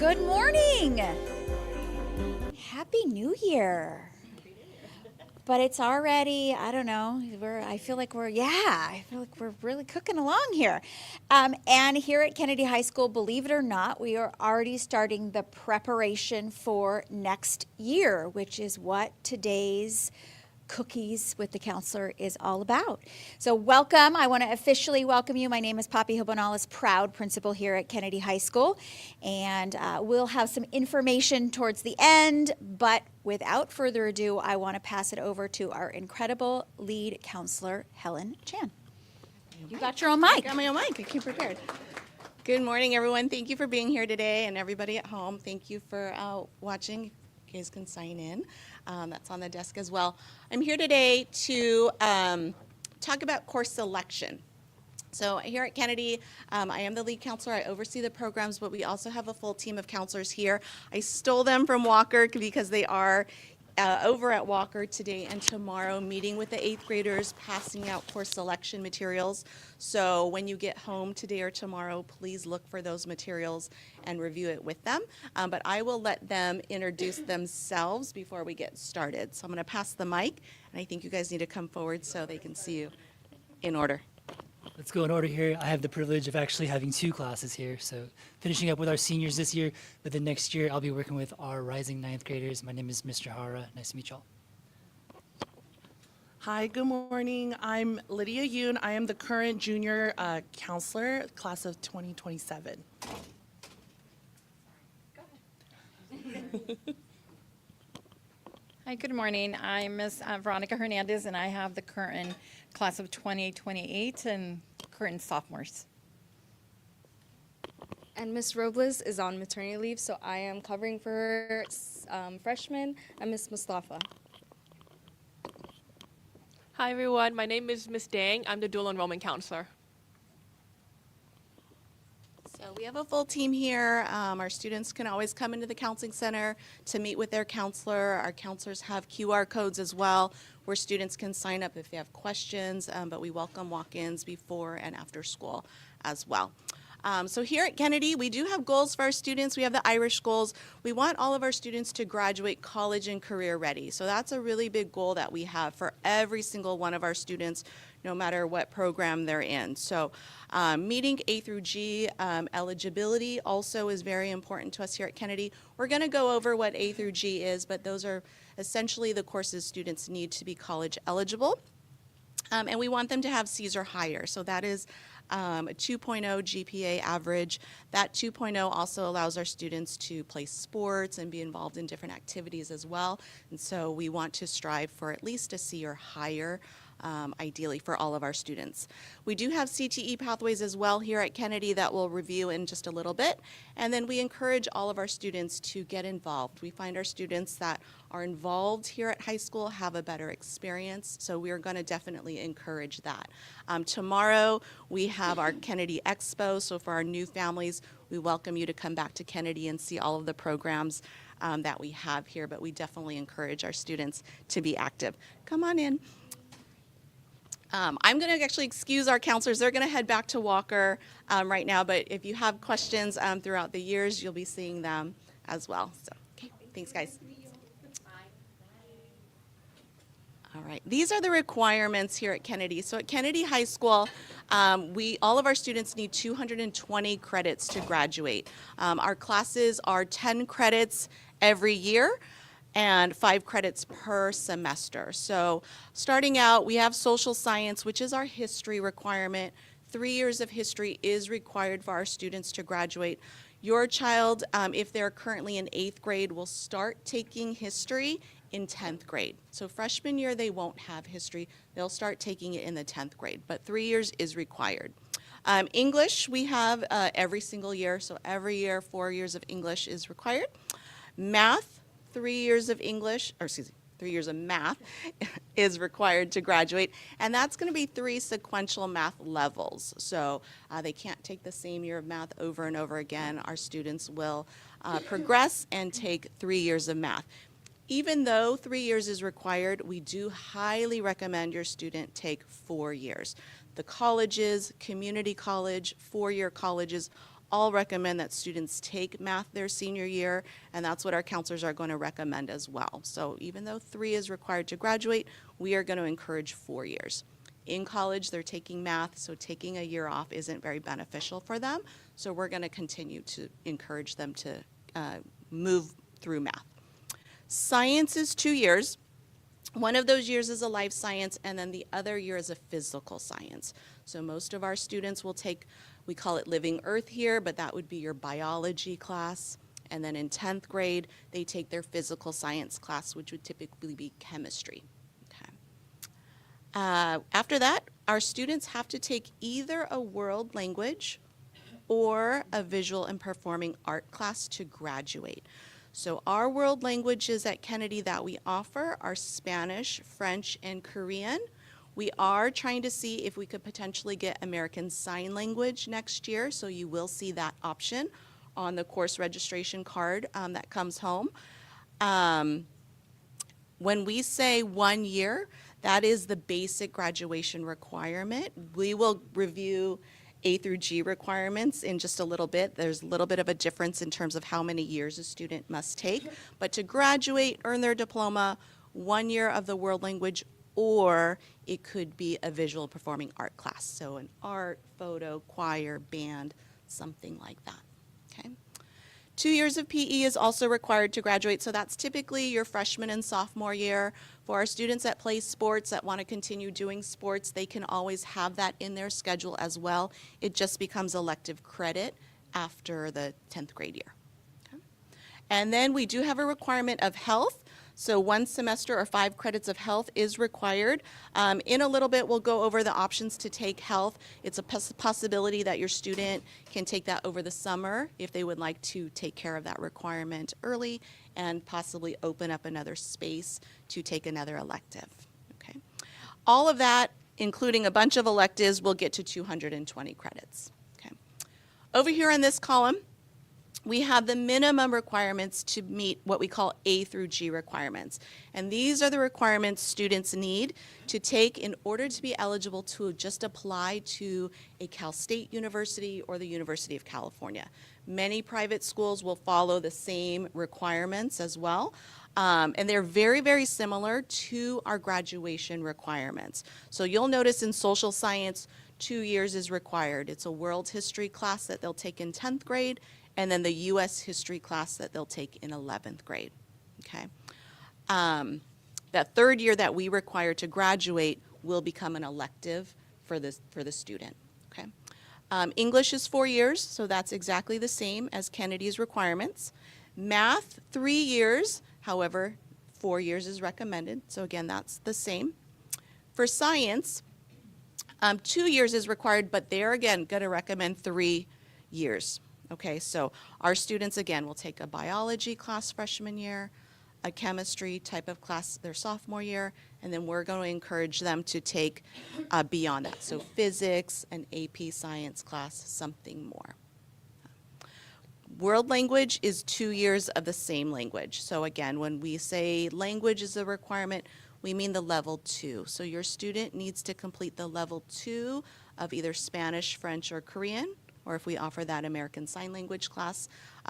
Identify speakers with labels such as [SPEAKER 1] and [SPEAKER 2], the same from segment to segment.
[SPEAKER 1] Good morning. Happy New Year. But it's already, I don't know, I feel like we're really cooking along here. And here at Kennedy High School, believe it or not, we are already starting the preparation for next year, which is what today's Cookies with the Counselor is all about. So welcome. I want to officially welcome you. My name is Poppy Hill-Bonales, proud principal here at Kennedy High School. And we'll have some information towards the end, but without further ado, I want to pass it over to our incredible lead counselor, Helen Chan. You got your own mic.
[SPEAKER 2] I got my own mic. I came prepared. Good morning, everyone. Thank you for being here today, and everybody at home. Thank you for watching. You guys can sign in. That's on the desk as well. I'm here today to talk about course selection. So here at Kennedy, I am the lead counselor. I oversee the programs, but we also have a full team of counselors here. I stole them from Walker because they are over at Walker today and tomorrow, meeting with the 8th graders, passing out course selection materials. So when you get home today or tomorrow, please look for those materials and review it with them. But I will let them introduce themselves before we get started. So I'm going to pass the mic, and I think you guys need to come forward so they can see you in order.
[SPEAKER 3] Let's go in order here. I have the privilege of actually having 2 classes here. So finishing up with our seniors this year, but then next year I'll be working with our rising 9th graders. My name is Mr. Hara. Nice to meet y'all.
[SPEAKER 4] Hi, good morning. I'm Lydia Yoon. I am the current junior counselor, class of 2027.
[SPEAKER 5] Hi, good morning. I'm Ms. Veronica Hernandez, and I have the current class of 2028 and current sophomores.
[SPEAKER 6] And Miss Robles is on maternity leave, so I am covering for her freshman and Miss Mustafa.
[SPEAKER 7] Hi everyone, my name is Miss Dang. I'm the dual enrollment counselor.
[SPEAKER 2] So we have a full team here. Our students can always come into the counseling center to meet with their counselor. Our counselors have QR codes as well where students can sign up if they have questions, but we welcome walk-ins before and after school as well. So here at Kennedy, we do have goals for our students. We have the Irish goals. We want all of our students to graduate college and career ready. So that's a really big goal that we have for every single one of our students, no matter what program they're in. So meeting A through G eligibility also is very important to us here at Kennedy. We're going to go over what A through G is, but those are essentially the courses students need to be college eligible. And we want them to have C's or higher. So that is a 2.0 GPA average. That 2.0 also allows our students to play sports and be involved in different activities as well. And so we want to strive for at least a C or higher, ideally for all of our students. We do have CTE pathways as well here at Kennedy that we'll review in just a little bit. And then we encourage all of our students to get involved. We find our students that are involved here at high school have a better experience, so we're going to definitely encourage that. Tomorrow we have our Kennedy Expo, so for our new families, we welcome you to come back to Kennedy and see all of the programs that we have here, but we definitely encourage our students to be active. Come on in. I'm going to actually excuse our counselors. They're going to head back to Walker right now, but if you have questions throughout the years, you'll be seeing them as well. So, okay, thanks, guys. All right, these are the requirements here at Kennedy. So at Kennedy High School, all of our students need 220 credits to graduate. Our classes are 10 credits every year and 5 credits per semester. So starting out, we have social science, which is our history requirement. 3 years of history is required for our students to graduate. Your child, if they're currently in 8th grade, will start taking history in 10th grade. So freshman year, they won't have history. They'll start taking it in the 10th grade, but 3 years is required. English, we have every single year. So every year, 4 years of English is required. Math, 3 years of English, or excuse me, 3 years of math is required to graduate, and that's going to be 3 sequential math levels. So they can't take the same year of math over and over again. Our students will progress and take 3 years of math. Even though 3 years is required, we do highly recommend your student take 4 years. The colleges, community college, 4-year colleges, all recommend that students take math their senior year, and that's what our counselors are going to recommend as well. So even though 3 is required to graduate, we are going to encourage 4 years. In college, they're taking math, so taking a year off isn't very beneficial for them. So we're going to continue to encourage them to move through math. Science is 2 years. One of those years is a life science, and then the other year is a physical science. So most of our students will take, we call it Living Earth here, but that would be your biology class. And then in 10th grade, they take their physical science class, which would typically be chemistry. After that, our students have to take either a world language or a visual and performing art class to graduate. So our world languages at Kennedy that we offer are Spanish, French, and Korean. We are trying to see if we could potentially get American Sign Language next year, so you will see that option on the course registration card that comes home. When we say 1 year, that is the basic graduation requirement. We will review A through G requirements in just a little bit. There's a little bit of a difference in terms of how many years a student must take. But to graduate, earn their diploma, 1 year of the world language, or it could be a visual performing art class. So an art, photo, choir, band, something like that. Okay. 2 years of PE is also required to graduate, so that's typically your freshman and sophomore year. For our students that play sports, that want to continue doing sports, they can always have that in their schedule as well. It just becomes elective credit after the 10th grade year. Okay. And then we do have a requirement of health. So 1 semester or 5 credits of health is required. In a little bit, we'll go over the options to take health. It's a possibility that your student can take that over the summer if they would like to take care of that requirement early and possibly open up another space to take another elective. Okay. All of that, including a bunch of electives, will get to 220 credits. Okay. Over here in this column, we have the minimum requirements to meet what we call A through G requirements. And these are the requirements students need to take in order to be eligible to just apply to a Cal State University or the University of California. Many private schools will follow the same requirements as well. And they're very, very similar to our graduation requirements. So you'll notice in social science, 2 years is required. It's a world history class that they'll take in 10th grade, and then the U.S. history class that they'll take in 11th grade, okay? That 3rd year that we require to graduate will become an elective for the student, okay? English is 4 years, so that's exactly the same as Kennedy's requirements. Math, 3 years, however, 4 years is recommended, so again, that's the same. For science, 2 years is required, but they're, again, going to recommend 3 years. Okay, so our students, again, will take a biology class freshman year, a chemistry type of class their sophomore year, and then we're going to encourage them to take beyond that. So physics, an AP science class, something more. World language is 2 years of the same language. So again, when we say language is a requirement, we mean the level 2. So your student needs to complete the level 2 of either Spanish, French, or Korean, or if we offer that American Sign Language class,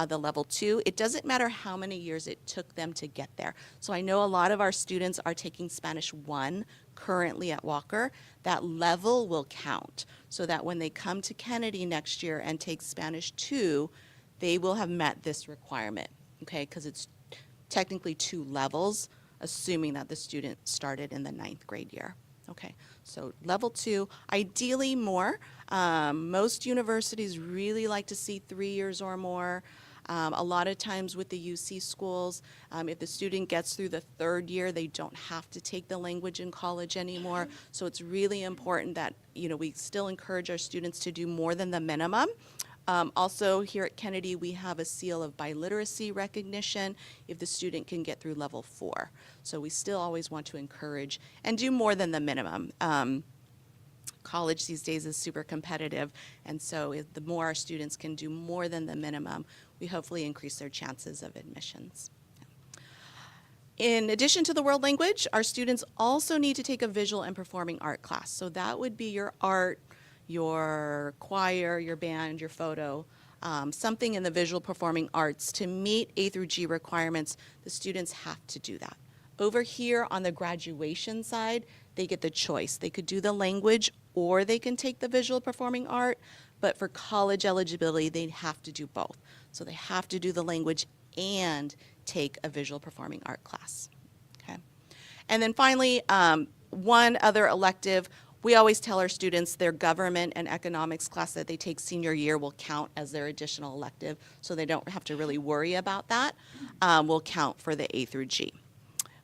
[SPEAKER 2] the level 2. It doesn't matter how many years it took them to get there. So I know a lot of our students are taking Spanish 1 currently at Walker. That level will count so that when they come to Kennedy next year and take Spanish 2, they will have met this requirement, okay? Because it's technically 2 levels, assuming that the student started in the 9th grade year. Okay, so level 2, ideally more. Most universities really like to see 3 years or more. A lot of times with the UC schools, if the student gets through the 3rd year, they don't have to take the language in college anymore. So it's really important that, you know, we still encourage our students to do more than the minimum. Also, here at Kennedy, we have a seal of biliteracy recognition if the student can get through level 4. So we still always want to encourage and do more than the minimum. College these days is super competitive, and so the more our students can do more than the minimum, we hopefully increase their chances of admissions. In addition to the world language, our students also need to take a visual and performing art class. So that would be your art, your choir, your band, your photo, something in the visual performing arts to meet A through G requirements, the students have to do that. Over here on the graduation side, they get the choice. They could do the language or they can take the visual performing art, but for college eligibility, they have to do both. So they have to do the language and take a visual performing art class. Okay. And then finally, one other elective, we always tell our students their government and economics class that they take senior year will count as their additional elective, so they don't have to really worry about that. Will count for the A through G.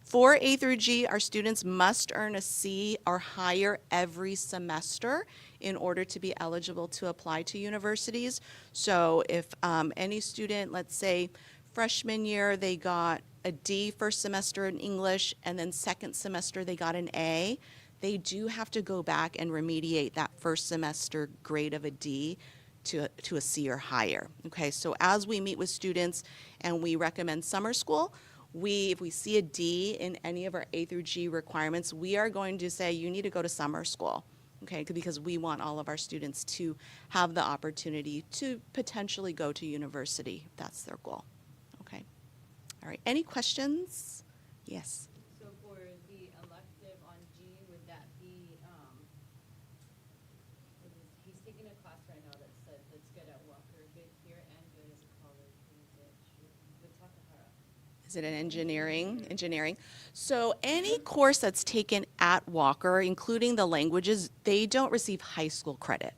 [SPEAKER 2] For A through G, our students must earn a C or higher every semester in order to be eligible to apply to universities. So if any student, let's say freshman year, they got a D first semester in English, and then second semester they got an A, they do have to go back and remediate that first semester grade of a D to a C or higher. Okay, so as we meet with students and we recommend summer school, if we see a D in any of our A through G requirements, we are going to say you need to go to summer school, okay, because we want all of our students to have the opportunity to potentially go to university. That's their goal. Okay. All right. Any questions? Yes.
[SPEAKER 8] So for the elective on G, would that be, he's taking a class right now that said that's good at Walker, good here, and good as a college. With Takahara.
[SPEAKER 2] Is it an engineering? So any course that's taken at Walker, including the languages, they don't receive high school credit.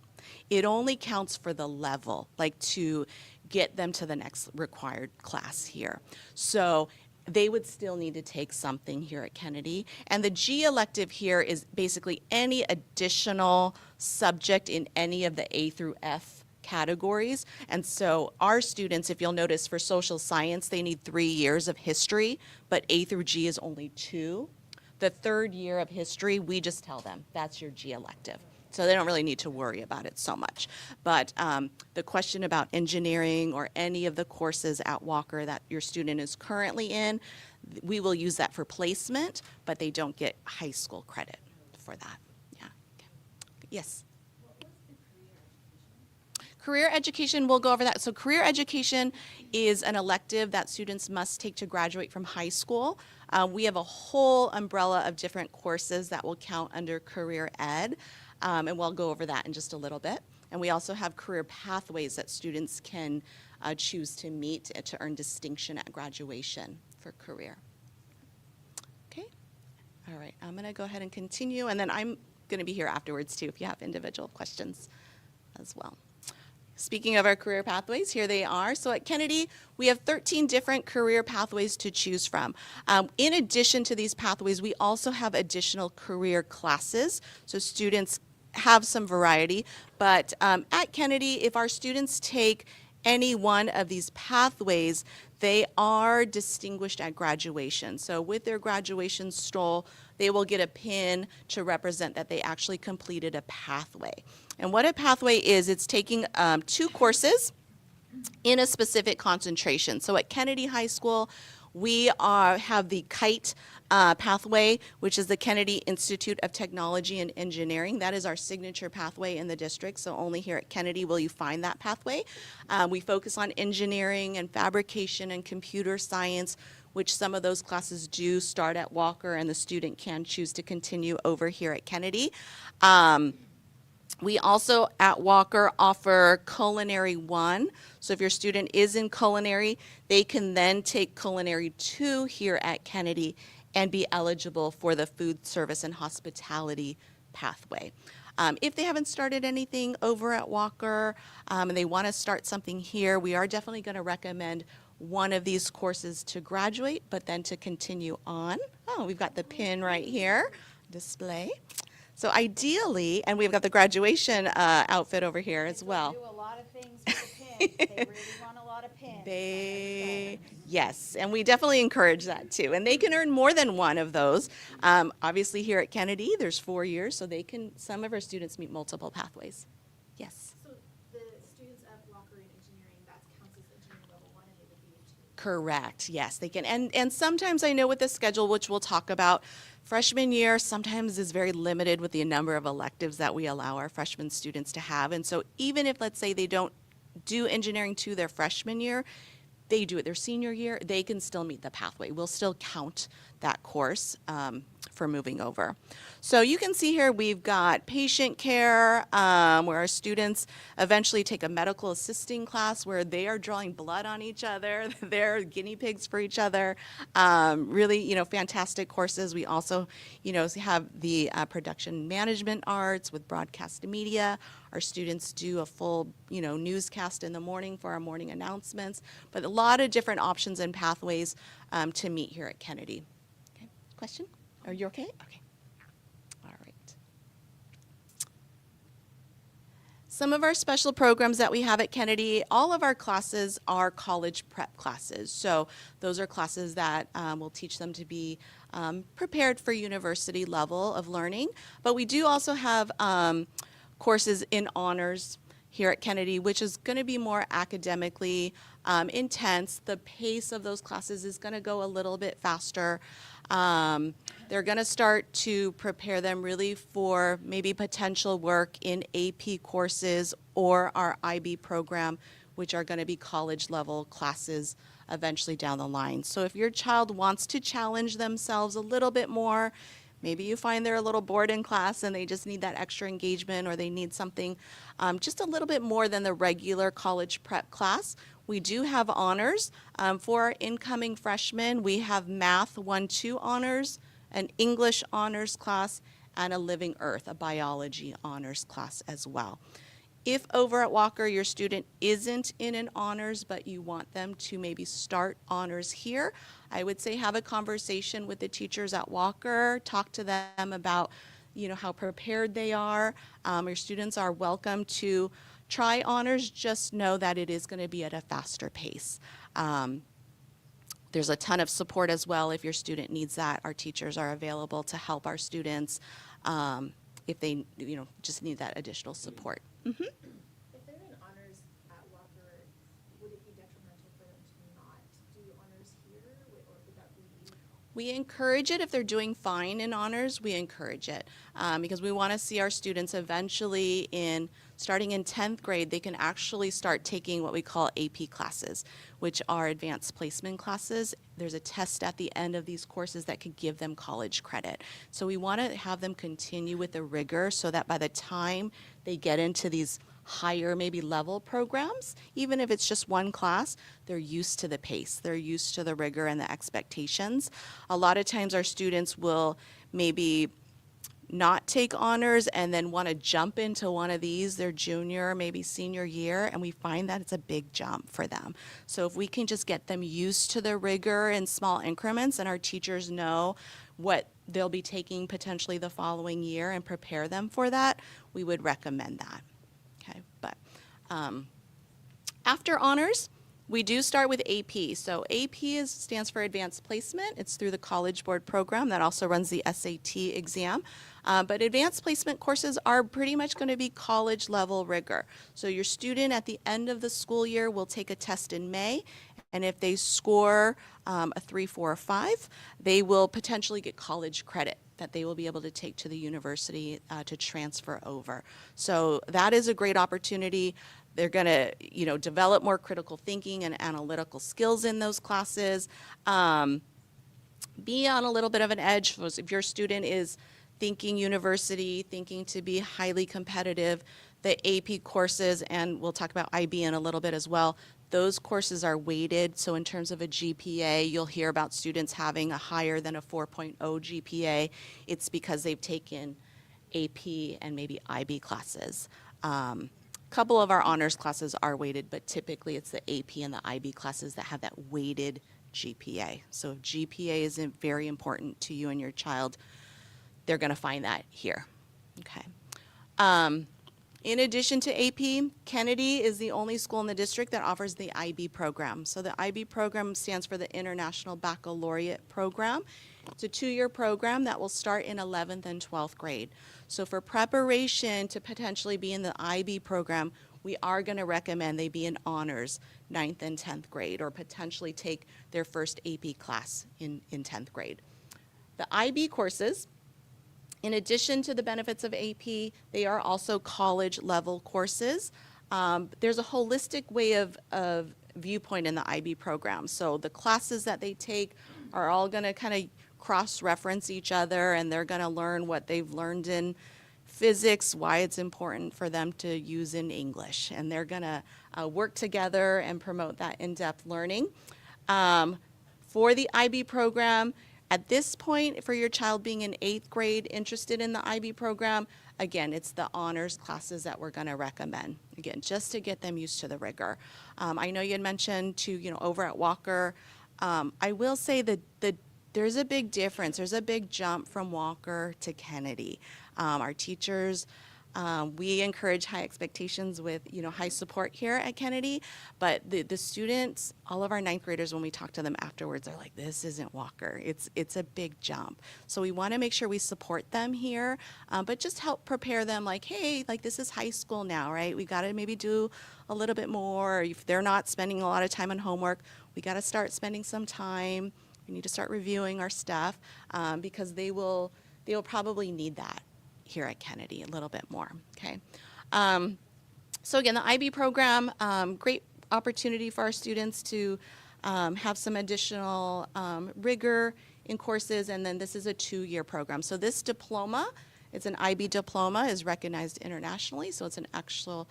[SPEAKER 2] It only counts for the level, like to get them to the next required class here. So they would still need to take something here at Kennedy. And the G elective here is basically any additional subject in any of the A through F categories. And so our students, if you'll notice, for social science, they need 3 years of history, but A through G is only 2. The third year of history, we just tell them that's your G elective. So they don't really need to worry about it so much. But the question about engineering or any of the courses at Walker that your student is currently in, we will use that for placement, but they don't get high school credit for that. Yeah. Okay. Yes? Career education, we'll go over that. So career education is an elective that students must take to graduate from high school. We have a whole umbrella of different courses that will count under career ed, and we'll go over that in just a little bit. And we also have career pathways that students can choose to meet to earn distinction at graduation for career. Okay, all right, I'm gonna go ahead and continue, and then I'm gonna be here afterwards too if you have individual questions as well. Speaking of our career pathways, here they are. So at Kennedy, we have 13 different career pathways to choose from. In addition to these pathways, we also have additional career classes, so students have some variety. But at Kennedy, if our students take any one of these pathways, they are distinguished at graduation. So with their graduation stroll, they will get a pin to represent that they actually completed a pathway. And what a pathway is, it's taking 2 courses in a specific concentration. So at Kennedy High School, we have the KITE pathway, which is the Kennedy Institute of Technology and Engineering. That is our signature pathway in the district, so only here at Kennedy will you find that pathway. We focus on engineering and fabrication and computer science, which some of those classes do start at Walker, and the student can choose to continue over here at Kennedy. We also at Walker offer Culinary 1. So if your student is in culinary, they can then take Culinary 2 here at Kennedy and be eligible for the food service and hospitality pathway. If they haven't started anything over at Walker and they want to start something here, we are definitely going to recommend one of these courses to graduate, but then to continue on. Oh, we've got the pin right here, display. So ideally, and we've got the graduation outfit over here as well.
[SPEAKER 1] They do a lot of things with the pins. They really want a lot of pins.
[SPEAKER 2] Yes, and we definitely encourage that too. And they can earn more than one of those. Obviously here at Kennedy, there's 4 years, so some of our students meet multiple pathways. Yes?
[SPEAKER 9] So the students at Walker in engineering, that counts as engineering level 1 and they would be in 2.
[SPEAKER 2] Correct, yes, they can. And sometimes I know with the schedule, which we'll talk about, freshman year sometimes is very limited with the number of electives that we allow our freshman students to have. And so even if, let's say, they don't do engineering to their freshman year, they do it their senior year, they can still meet the pathway. We'll still count that course for moving over. So you can see here we've got patient care, where our students eventually take a medical assisting class where they are drawing blood on each other. They're guinea pigs for each other. Really, fantastic courses. We also, have the production management arts with broadcast media. Our students do a full, newscast in the morning for our morning announcements, but a lot of different options and pathways to meet here at Kennedy. Okay, question? Are you okay? Okay. All right. Some of our special programs that we have at Kennedy, all of our classes are college prep classes. So those are classes that will teach them to be prepared for university level of learning. But we do also have courses in honors here at Kennedy, which is going to be more academically intense. The pace of those classes is going to go a little bit faster. They're going to start to prepare them really for maybe potential work in AP courses or our IB program, which are going to be college level classes eventually down the line. So if your child wants to challenge themselves a little bit more, maybe you find they're a little bored in class and they just need that extra engagement, or they need something just a little bit more than the regular college prep class. We do have honors. For our incoming freshmen, we have Math 1-2 honors, an English honors class, and a Living Earth, a biology honors class as well. If over at Walker your student isn't in an honors but you want them to maybe start honors here, I would say have a conversation with the teachers at Walker, talk to them about how prepared they are. Your students are welcome to try honors, just know that it is going to be at a faster pace. There's a ton of support as well if your student needs that. Our teachers are available to help our students if they just need that additional support.
[SPEAKER 9] If they're in honors at Walker, would it be detrimental for them to not do honors here, or would that be?
[SPEAKER 2] We encourage it if they're doing fine in honors. We encourage it because we want to see our students eventually starting in 10th grade, they can actually start taking what we call AP classes, which are advanced placement classes. There's a test at the end of these courses that could give them college credit. So we want to have them continue with the rigor so that by the time they get into these higher maybe level programs, even if it's just one class, they're used to the pace, they're used to the rigor and the expectations. A lot of times our students will maybe not take honors and then want to jump into one of these their junior, maybe senior year, and we find that it's a big jump for them. So if we can just get them used to the rigor in small increments and our teachers know what they'll be taking potentially the following year and prepare them for that, we would recommend that. Okay, but after honors, we do start with AP. So AP stands for Advanced Placement. It's through the College Board program that also runs the SAT exam. But advanced placement courses are pretty much going to be college level rigor. So your student at the end of the school year will take a test in May, and if they score a 3, 4, or 5, they will potentially get college credit that they will be able to take to the university to transfer over. So that is a great opportunity. They're going to, develop more critical thinking and analytical skills in those classes. Be on a little bit of an edge. If your student is thinking university, thinking to be highly competitive, the AP courses, and we'll talk about IB in a little bit as well, those courses are weighted. So in terms of a GPA, you'll hear about students having a higher than a 4.0 GPA. It's because they've taken AP and maybe IB classes. Couple of our honors classes are weighted, but typically it's the AP and the IB classes that have that weighted GPA. So if GPA is very important to you and your child, they're going to find that here. Okay. In addition to AP, Kennedy is the only school in the district that offers the IB program. So the IB program stands for the International Baccalaureate Program. It's a 2-year program that will start in 11th and 12th grade. So for preparation to potentially be in the IB program, we are going to recommend they be in honors 9th and 10th grade, or potentially take their first AP class in 10th grade. The IB courses, in addition to the benefits of AP, they are also college level courses. There's a holistic way of viewpoint in the IB program. So the classes that they take are all going to kind of cross-reference each other, and they're going to learn what they've learned in physics, why it's important for them to use in English, and they're going to work together and promote that in-depth learning. For the IB program, at this point, for your child being in 8th grade interested in the IB program, again, it's the honors classes that we're going to recommend. Again, just to get them used to the rigor. I know you had mentioned over at Walker. I will say that there's a big difference. There's a big jump from Walker to Kennedy. Our teachers, we encourage high expectations with high support here at Kennedy, but the students, all of our 9th graders, when we talk to them afterwards, are like, this isn't Walker. It's a big jump. So we want to make sure we support them here, but just help prepare them like, hey, like this is high school now, right? We got to maybe do a little bit more. If they're not spending a lot of time on homework, we got to start spending some time. We need to start reviewing our stuff because they will probably need that here at Kennedy a little bit more, okay? So again, the IB program, great opportunity for our students to have some additional rigor in courses, and then this is a 2-year program. So this diploma, it's an IB diploma, is recognized internationally, so it's an actual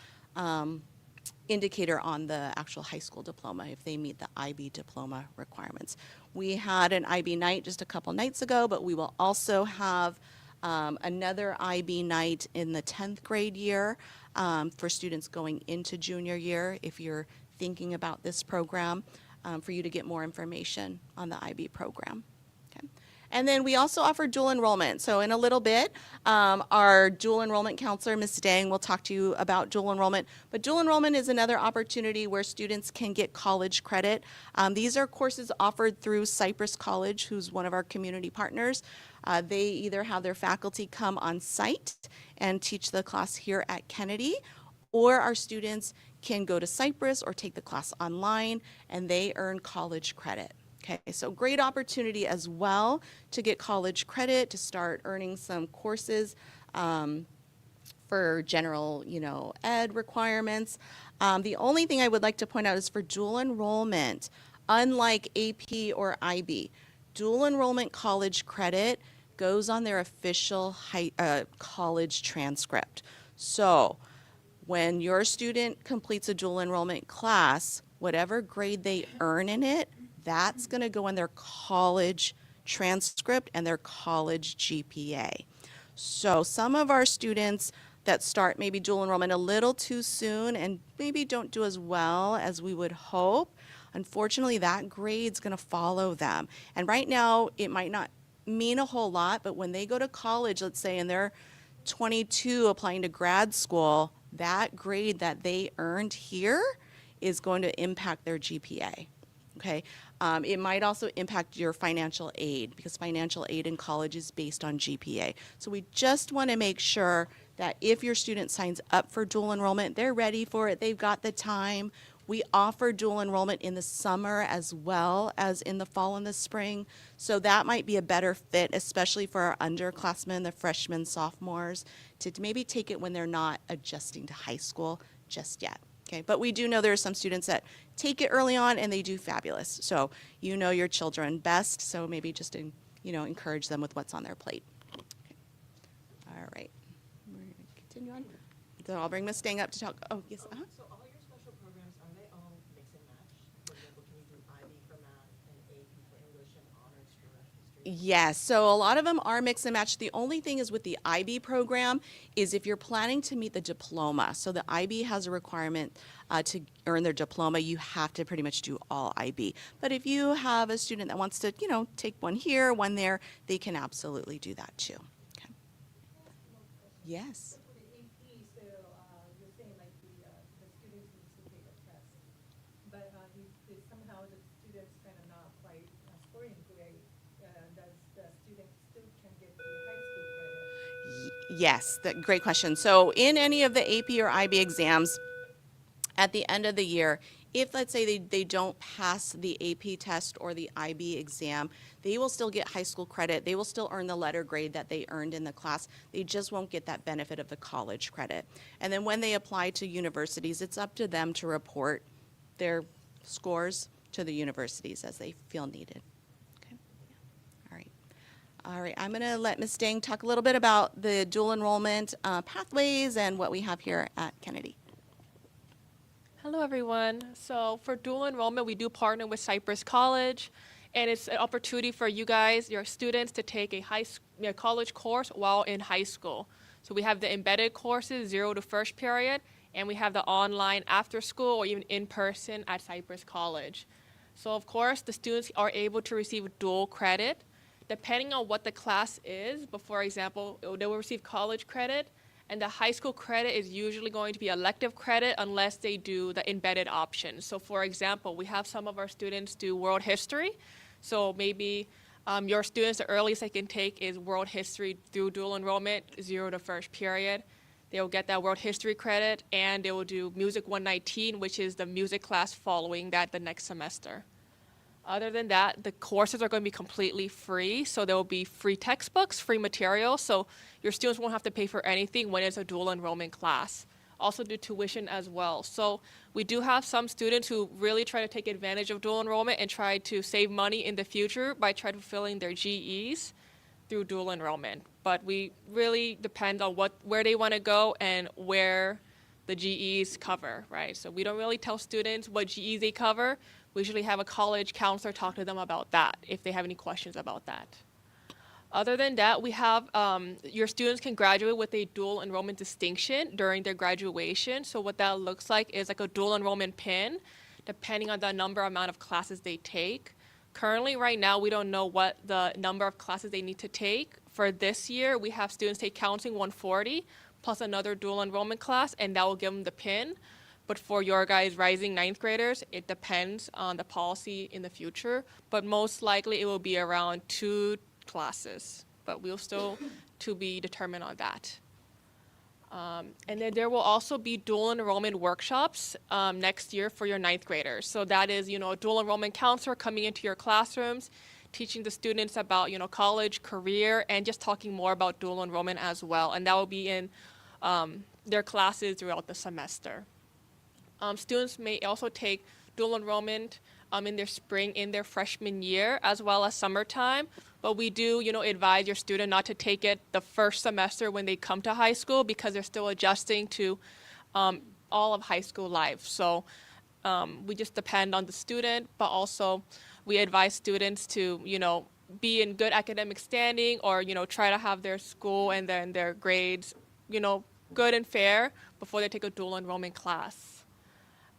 [SPEAKER 2] indicator on the actual high school diploma if they meet the IB diploma requirements. We had an IB night just a couple nights ago, but we will also have another IB night in the 10th grade year for students going into junior year if you're thinking about this program, for you to get more information on the IB program. Okay. And then we also offer dual enrollment. So in a little bit, our dual enrollment counselor, Ms. Dang, will talk to you about dual enrollment. But dual enrollment is another opportunity where students can get college credit. These are courses offered through Cypress College, who's one of our community partners. They either have their faculty come on site and teach the class here at Kennedy, or our students can go to Cypress or take the class online, and they earn college credit. Okay, so great opportunity as well to get college credit, to start earning some courses for general, ed requirements. The only thing I would like to point out is for dual enrollment, unlike AP or IB, dual enrollment college credit goes on their official college transcript. So when your student completes a dual enrollment class, whatever grade they earn in it, that's going to go in their college transcript and their college GPA. So some of our students that start maybe dual enrollment a little too soon and maybe don't do as well as we would hope, unfortunately that grade's going to follow them. And right now it might not mean a whole lot, but when they go to college, let's say, and they're 22 applying to grad school, that grade that they earned here is going to impact their GPA. Okay, it might also impact your financial aid, because financial aid in college is based on GPA. So we just want to make sure that if your student signs up for dual enrollment, they're ready for it, they've got the time. We offer dual enrollment in the summer as well as in the fall and the spring. So that might be a better fit, especially for our underclassmen, the freshmen, sophomores, to maybe take it when they're not adjusting to high school just yet. Okay, but we do know there are some students that take it early on and they do fabulous. So you know your children best, so maybe just encourage them with what's on their plate. Okay. All right, we're going to continue on. So I'll bring Ms. Stang up to talk. Oh, yes.
[SPEAKER 8] So all your special programs, are they all mix and match? For example, can you do IB for math and AP for English and honors for history?
[SPEAKER 2] Yes, so a lot of them are mix and match. The only thing is with the IB program is if you're planning to meet the diploma. So the IB has a requirement to earn their diploma, you have to pretty much do all IB. But if you have a student that wants to, take one here, one there, they can absolutely do that too. Okay. Yes.
[SPEAKER 9] For the AP, so you're saying like the students need to take a test, but if somehow the student's kind of not quite scoring great, does the student still can get the high school credit?
[SPEAKER 2] Yes, great question. So in any of the AP or IB exams, at the end of the year, If, let's say, they don't pass the AP test or the IB exam, they will still get high school credit. They will still earn the letter grade that they earned in the class. They just won't get that benefit of the college credit. And then when they apply to universities, it's up to them to report their scores to the universities as they feel needed. Okay. All right. All right, I'm going to let Ms. Dang talk a little bit about the dual enrollment pathways and what we have here at Kennedy.
[SPEAKER 7] Hello, everyone. So for dual enrollment, we do partner with Cypress College, and it's an opportunity for you guys, your students, to take a college course while in high school. So we have the embedded courses, 0 to 1st period, and we have the online after school or even in person at Cypress College. So of course, the students are able to receive dual credit, depending on what the class is. But for example, they will receive college credit, and the high school credit is usually going to be elective credit unless they do the embedded option. So for example, we have some of our students do world history. So maybe your students, the earliest they can take is world history through dual enrollment, 0 to 1st period. They will get that world history credit, and they will do Music 119, which is the music class following that the next semester. Other than that, the courses are going to be completely free. So there will be free textbooks, free materials. So your students won't have to pay for anything when it's a dual enrollment class. Also do tuition as well. So we do have some students who really try to take advantage of dual enrollment and try to save money in the future by trying to fulfilling their GEs through dual enrollment. But we really depend on where they want to go and where the GEs cover, right? So we don't really tell students what GEs they cover. We usually have a college counselor talk to them about that if they have any questions about that. Other than that, we have your students can graduate with a dual enrollment distinction during their graduation. So what that looks like is like a dual enrollment pin, depending on the amount of classes they take. Currently, right now, we don't know what the number of classes they need to take. For this year, we have students take Counseling 140 plus another dual enrollment class, and that will give them the pin. But for your guys rising 9th graders, it depends on the policy in the future. But most likely it will be around 2 classes. But we'll still to be determined on that. And then there will also be dual enrollment workshops next year for your 9th graders. So that is, a dual enrollment counselor coming into your classrooms, teaching the students about, college, career, and just talking more about dual enrollment as well. And that will be in their classes throughout the semester. Students may also take dual enrollment in their freshman year as well as summertime. But we do, advise your student not to take it the first semester when they come to high school because they're still adjusting to all of high school life. So we just depend on the student, but also we advise students to, be in good academic standing or, try to have their school and then their grades, good and fair before they take a dual enrollment class.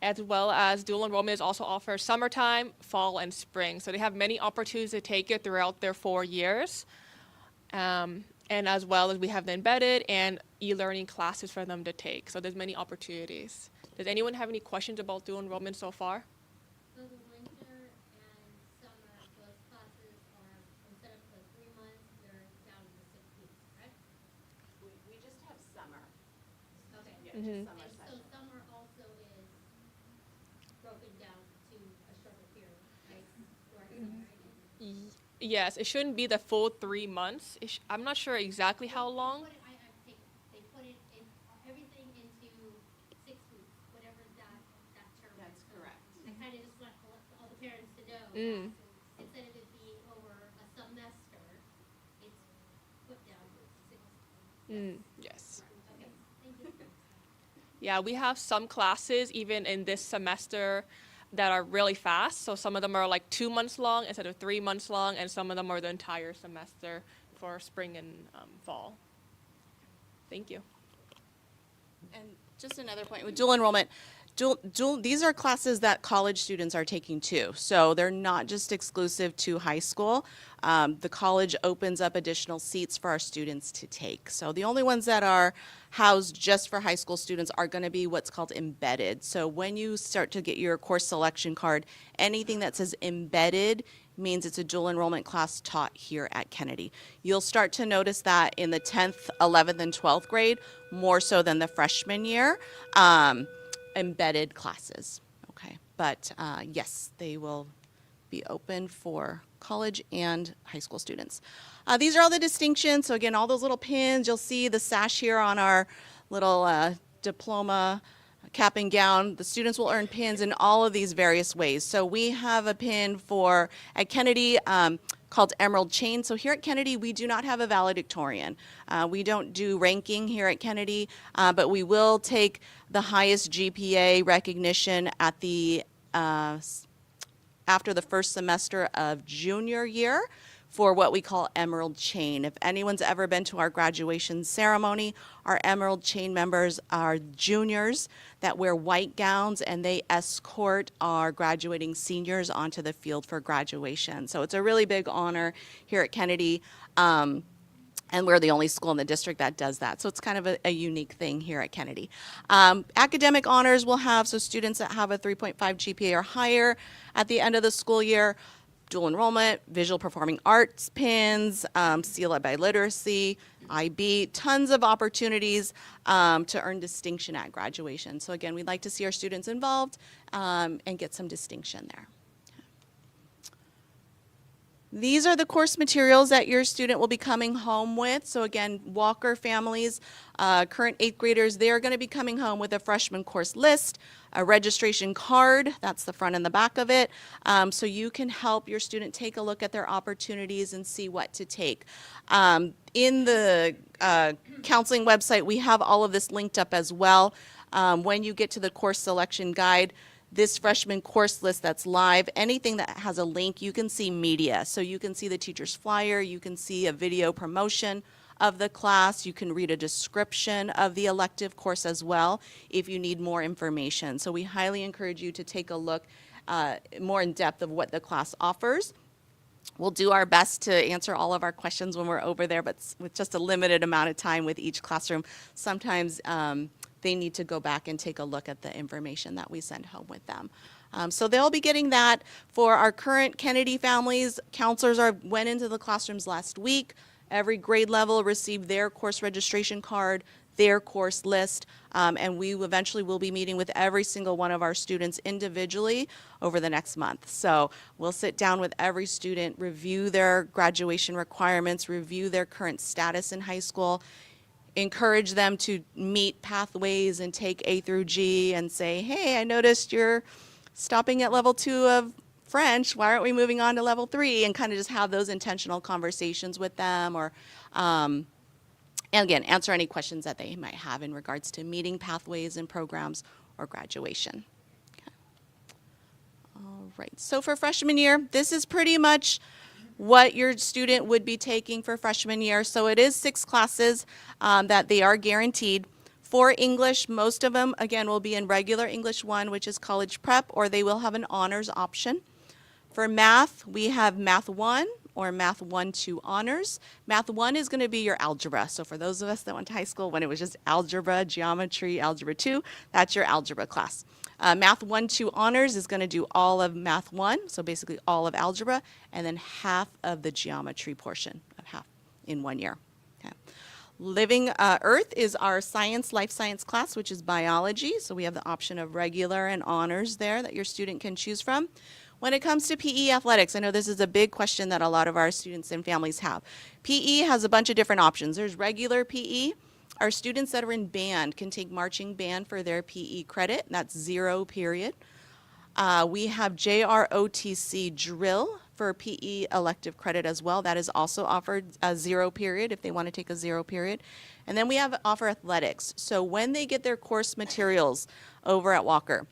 [SPEAKER 7] As well as dual enrollment is also offered summertime, fall, and spring. So they have many opportunities to take it throughout their 4 years. And as well as we have the embedded and e-learning classes for them to take. So there's many opportunities. Does anyone have any questions about dual enrollment so far?
[SPEAKER 10] So the winter and summer, those classes are, instead of the 3 months, they're down to 6 weeks, correct?
[SPEAKER 2] We just have summer.
[SPEAKER 10] Okay.
[SPEAKER 2] Yeah, just summer
[SPEAKER 10] And so
[SPEAKER 2] session.
[SPEAKER 10] summer also is broken down to a shorter period, right? Or summer, right?
[SPEAKER 7] Yes, it shouldn't be the full 3 months. I'm not sure exactly how long.
[SPEAKER 10] They put it in, everything into 6 weeks, whatever that term is.
[SPEAKER 2] That's
[SPEAKER 10] So
[SPEAKER 2] correct.
[SPEAKER 10] I kind of just want all the parents to know
[SPEAKER 7] Mm.
[SPEAKER 10] that instead of it being over a semester, it's put down to 6 weeks.
[SPEAKER 7] Yes.
[SPEAKER 10] Okay, thank you.
[SPEAKER 7] Yeah, we have some classes even in this semester that are really fast. So some of them are like 2 months long instead of 3 months long, and some of them are the entire semester for spring and fall. Thank you.
[SPEAKER 2] And just another point with dual enrollment, these are classes that college students are taking too. So they're not just exclusive to high school. The college opens up additional seats for our students to take. So the only ones that are housed just for high school students are going to be what's called embedded. So when you start to get your course selection card, anything that says embedded means it's a dual enrollment class taught here at Kennedy. You'll start to notice that in the 10th, 11th, and 12th grade, more so than the freshman year, embedded classes, okay? But yes, they will be open for college and high school students. These are all the distinctions. So again, all those little pins, you'll see the sash here on our little diploma cap and gown. The students will earn pins in all of these various ways. So we have a pin for, at Kennedy, called Emerald Chain. So here at Kennedy, we do not have a valedictorian. We don't do ranking here at Kennedy, but we will take the highest GPA recognition at the after the first semester of junior year for what we call Emerald Chain. If anyone's ever been to our graduation ceremony, our Emerald Chain members are juniors that wear white gowns, and they escort our graduating seniors onto the field for graduation. So it's a really big honor here at Kennedy. And we're the only school in the district that does that. So it's kind of a unique thing here at Kennedy. Academic honors will have, so students that have a 3.5 GPA or higher at the end of the school year, dual enrollment, visual performing arts pins, CLA by literacy, IB, tons of opportunities to earn distinction at graduation. So again, we'd like to see our students involved and get some distinction there. These are the course materials that your student will be coming home with. So again, Walker families, current 8th graders, they're going to be coming home with a freshman course list, a registration card, that's the front and the back of it, so you can help your student take a look at their opportunities and see what to take. In the counseling website, we have all of this linked up as well. When you get to the course selection guide, this freshman course list that's live, anything that has a link, you can see media. So you can see the teacher's flyer, you can see a video promotion of the class, you can read a description of the elective course as well if you need more information. So we highly encourage you to take a look more in depth of what the class offers. We'll do our best to answer all of our questions when we're over there, but with just a limited amount of time with each classroom, sometimes they need to go back and take a look at the information that we send home with them. So they'll be getting that. For our current Kennedy families, counselors went into the classrooms last week. Every grade level received their course registration card, their course list, and we eventually will be meeting with every single one of our students individually over the next month. So we'll sit down with every student, review their graduation requirements, review their current status in high school, encourage them to meet pathways and take A through G and say, hey, I noticed you're stopping at level 2 of French, why aren't we moving on to level 3? And kind of just have those intentional conversations with them, or and again, answer any questions that they might have in regards to meeting pathways and programs or graduation. Okay. All right, so for freshman year, this is pretty much what your student would be taking for freshman year. So it is 6 classes that they are guaranteed. For English, most of them, again, will be in regular English 1, which is college prep, or they will have an honors option. For math, we have Math 1 or Math 1-2 honors. Math 1 is going to be your algebra. So for those of us that went to high school when it was just algebra, geometry, algebra 2, that's your algebra class. Math 1-2 honors is going to do all of Math 1, so basically all of algebra, and then half of the geometry portion of half in 1 year. Okay. Living Earth is our life science class, which is biology. So we have the option of regular and honors there that your student can choose from. When it comes to PE athletics, I know this is a big question that a lot of our students and families have. PE has a bunch of different options. There's regular PE. Our students that are in band can take marching band for their PE credit. That's 0 period. We have JROTC drill for PE elective credit as well. That is also offered a 0 period if they want to take a 0 period. And then we offer athletics. So when they get their course materials over at Walker,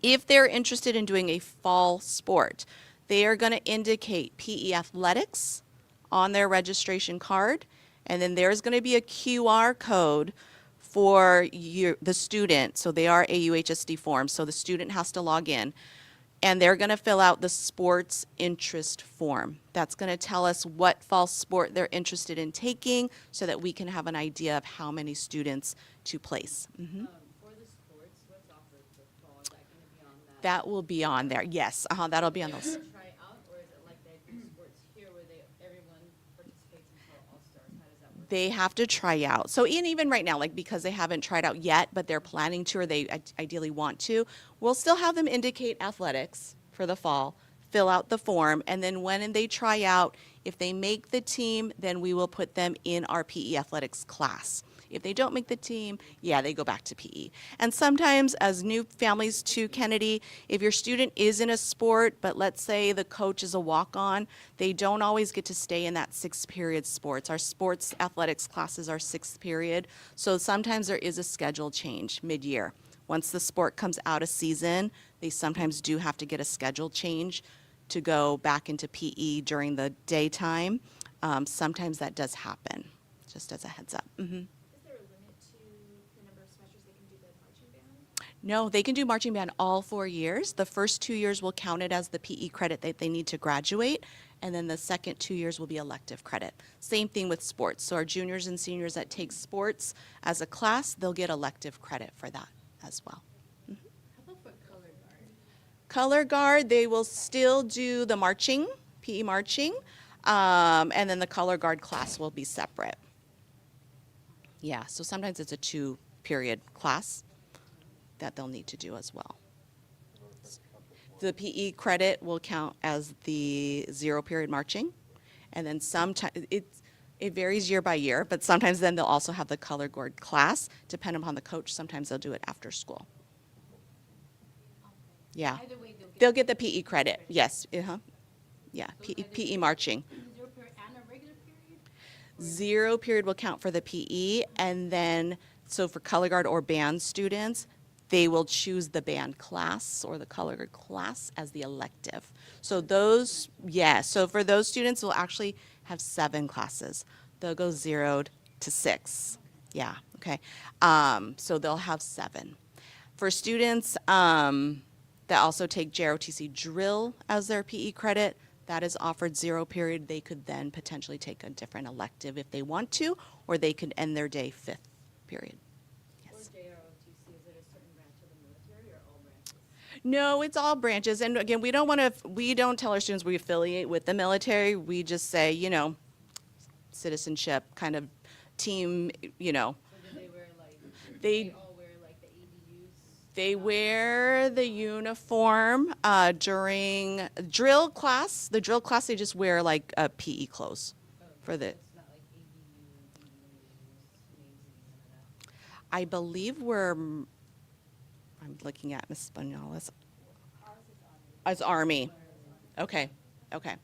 [SPEAKER 2] if they're interested in doing a fall sport, they are going to indicate PE athletics on their registration card, and then there's going to be a QR code for the student. So they are AUHSD forms, so the student has to log in, and they're going to fill out the sports interest form. That's going to tell us what fall sport they're interested in taking so that we can have an idea of how many students to place. Mm-hmm.
[SPEAKER 8] For the sports, what's offered for fall? Is that going to be on that?
[SPEAKER 2] That will be on there. Yes, that'll be on those.
[SPEAKER 8] Try out, or is it like they do sports here where everyone participates until All Stars? How does that work?
[SPEAKER 2] They have to try out. So even right now, like because they haven't tried out yet, but they're planning to or they ideally want to, we'll still have them indicate athletics for the fall, fill out the form, and then when they try out, if they make the team, then we will put them in our PE athletics class. If they don't make the team, yeah, they go back to PE. And sometimes as new families to Kennedy, if your student is in a sport, but let's say the coach is a walk-on, they don't always get to stay in that 6th period sports. Our sports athletics classes are 6th period, so sometimes there is a schedule change mid-year. Once the sport comes out of season, they sometimes do have to get a schedule change to go back into PE during the daytime. Sometimes that does happen, just as a heads up. No, they can do marching band all 4 years. The first 2 years will count it as the PE credit that they need to graduate, and then the second 2 years will be elective credit. Same thing with sports. So our juniors and seniors that take sports as a class, they'll get elective credit for that as well.
[SPEAKER 8] How about for color guard?
[SPEAKER 2] Color guard, they will still do the marching, PE marching, and then the color guard class will be separate. Yeah, so sometimes it's a 2-period class that they'll need to do as well. The PE credit will count as the 0-period marching, and then sometimes it varies year by year, but sometimes then they'll also have the color guard class, depending upon the coach. Sometimes they'll do it after school. Yeah,
[SPEAKER 8] Either way,
[SPEAKER 2] they'll get the PE credit. Yes, yeah, PE marching.
[SPEAKER 8] 0 period and a regular period?
[SPEAKER 2] 0 period will count for the PE, and then so for color guard or band students, they will choose the band class or the color guard class as the elective. So those, yeah, so for those students, we'll actually have 7 classes. They'll go 0 to 6. Yeah, okay. So they'll have 7. For students that also take JROTC drill as their PE credit, that is offered 0 period. They could then potentially take a different elective if they want to, or they could end their day 5th period.
[SPEAKER 8] Or JROTC, is it a certain branch of the military or all branches?
[SPEAKER 2] No, it's all branches. And again, we don't tell our students we affiliate with the military. We just say, citizenship kind of team,
[SPEAKER 8] So do they wear like,
[SPEAKER 2] They-
[SPEAKER 8] all wear like the ADUs?
[SPEAKER 2] They wear the uniform during drill class. The drill class, they just wear like PE clothes for the.
[SPEAKER 8] It's not like ABU, BUs, none of that?
[SPEAKER 2] I believe I'm looking at Ms. Hill-Bonales. As Army. Okay, okay.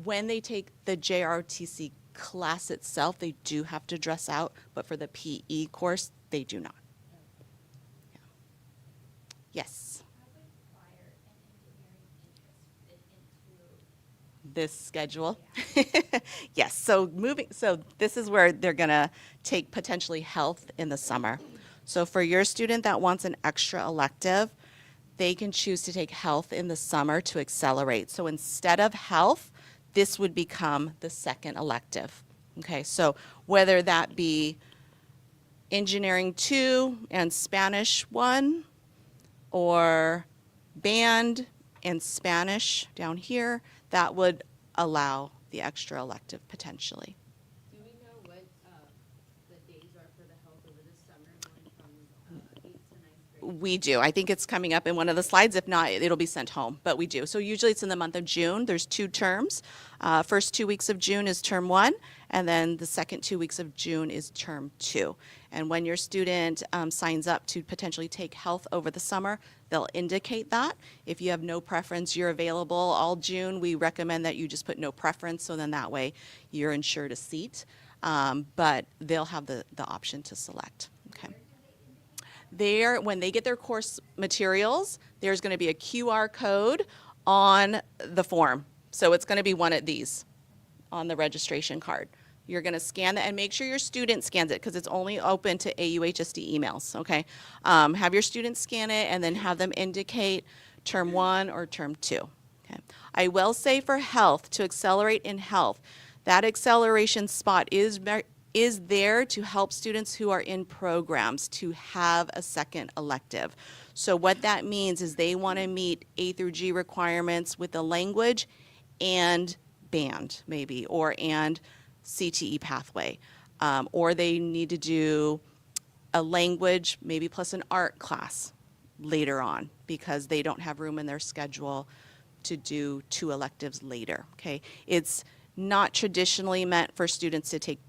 [SPEAKER 2] When they take the JRTC class itself, they do have to dress out, but for the PE course, they do not. Yeah. Yes. This schedule. Yes, so this is where they're gonna take potentially health in the summer. So for your student that wants an extra elective, they can choose to take health in the summer to accelerate. So instead of health, this would become the second elective. Okay, so whether that be engineering 2 and Spanish 1, or band and Spanish down here, that would allow the extra elective potentially.
[SPEAKER 8] Do we know what the days are for the health over the summer, going from 8th to 9th grade?
[SPEAKER 2] We do. I think it's coming up in one of the slides. If not, it'll be sent home, but we do. So usually it's in the month of June. There's 2 terms. First 2 weeks of June is term 1, and then the second 2 weeks of June is term 2. And when your student signs up to potentially take health over the summer, they'll indicate that. If you have no preference, you're available all June, we recommend that you just put no preference, so then that way you're ensured a seat. But they'll have the option to select. Okay. When they get their course materials, there's going to be a QR code on the form. So it's going to be one of these on the registration card. You're going to scan that and make sure your student scans it because it's only open to AUHSD emails, okay? Have your student scan it and then have them indicate term 1 or term 2, okay? I will say for health, to accelerate in health, that acceleration spot is there to help students who are in programs to have a second elective. So what that means is they want to meet A through G requirements with the language and band maybe, and CTE pathway. or they need to do a language, maybe plus an art class later on because they don't have room in their schedule to do 2 electives later, okay? It's not traditionally meant for students to take